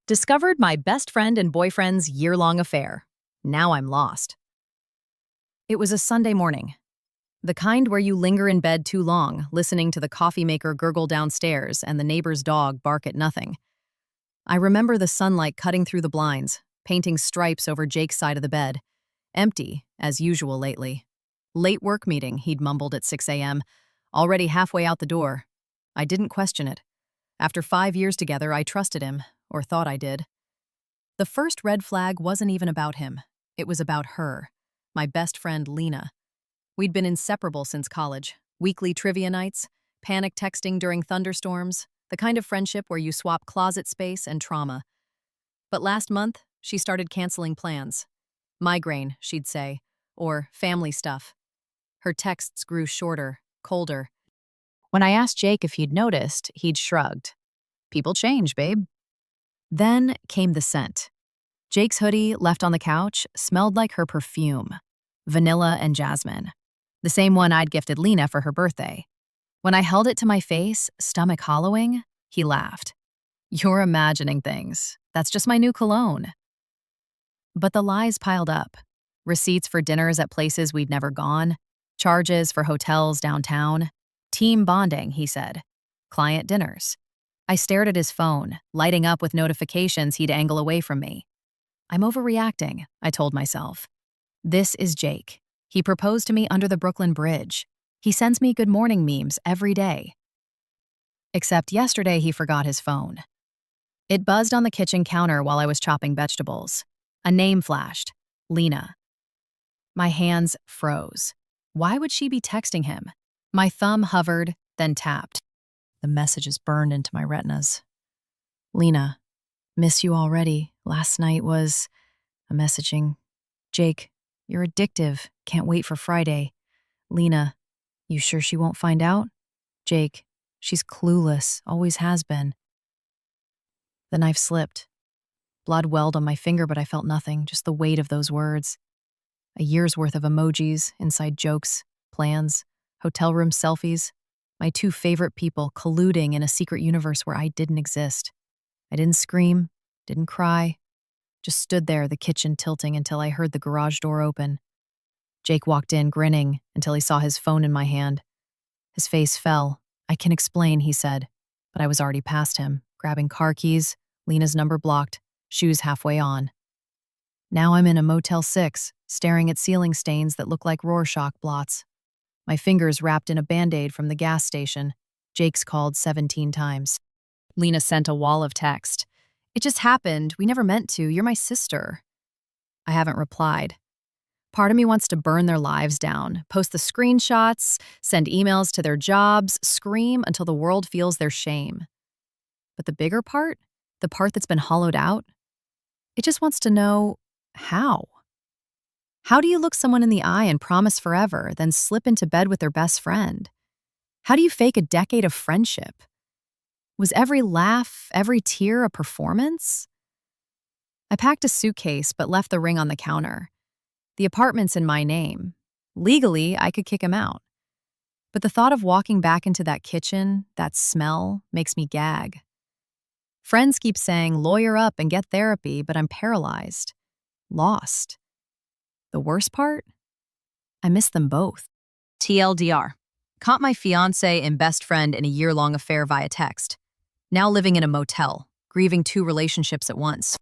Discovered my best friend and boyfriend's year-long affair. Now I'm lost. It was a Sunday morning. The kind where you linger in bed too long, listening to the coffee maker gurgle downstairs and the neighbor's dog bark at nothing. I remember the sunlight cutting through the blinds, painting stripes over Jake's side of the bed. Empty, as usual lately. Late work meeting, he'd mumbled at 6 a.m., already halfway out the door. I didn't question it. After 5 years together, I trusted him, or thought I did. The first red flag wasn't even about him. It was about her, my best friend Lena. We'd been inseparable since college. Weekly trivia nights, panic texting during thunderstorms, the kind of friendship where you swap closet space and trauma. But last month, she started canceling plans. Migraine, she'd say, or family stuff. Her texts grew shorter, colder. When I asked Jake if he'd noticed, he'd shrugged. People change, babe. Then came the scent. Jake's hoodie, left on the couch, smelled like her perfume. Vanilla and jasmine. The same one I'd gifted Lena for her birthday. When I held it to my face, stomach hollowing, he laughed. You're imagining things. That's just my new cologne. But the lies piled up. Receipts for dinners at places we'd never gone. Charges for hotels downtown. Team bonding, he said. Client dinners. I stared at his phone, lighting up with notifications he'd angle away from me. I'm overreacting, I told myself. This is Jake. He proposed to me under the Brooklyn Bridge. He sends me good morning memes every day. Except yesterday he forgot his phone. It buzzed on the kitchen counter while I was chopping vegetables. A name flashed. Lena. My hands froze. Why would she be texting him? My thumb hovered, then tapped. The messages burned into my retinas. Lena, miss you already. Last night was a messaging. Jake, you're addictive. Can't wait for Friday. Lena, you sure she won't find out? Jake, she's clueless, always has been. The knife slipped. Blood welled on my finger, but I felt nothing, just the weight of those words. A year's worth of emojis, inside jokes, plans, hotel room selfies. My two favorite people colluding in a secret universe where I didn't exist. I didn't scream, didn't cry, just stood there, the kitchen tilting until I heard the garage door open. Jake walked in, grinning, until he saw his phone in my hand. His face fell. I can explain, he said, but I was already past him, grabbing car keys, Lena's number blocked, shoes halfway on. Now I'm in a Motel 6, staring at ceiling stains that look like Rorschach blots. My fingers wrapped in a Band-Aid from the gas station. Jake's called 17 times. Lena sent a wall of text. It just happened. We never meant to. You're my sister. I haven't replied. Part of me wants to burn their lives down, post the screenshots, send emails to their jobs, scream until the world feels their shame. But the bigger part, the part that's been hollowed out, it just wants to know how. How do you look someone in the eye and promise forever, then slip into bed with their best friend? How do you fake a decade of friendship? Was every laugh, every tear a performance? I packed a suitcase but left the ring on the counter. The apartment's in my name. Legally, I could kick him out. But the thought of walking back into that kitchen, that smell, makes me gag. Friends keep saying, lawyer up and get therapy, but I'm paralyzed. Lost. The worst part? I miss them both. TLDR. Caught my fiancé and best friend in a year-long affair via text. Now living in a motel, grieving two relationships at once.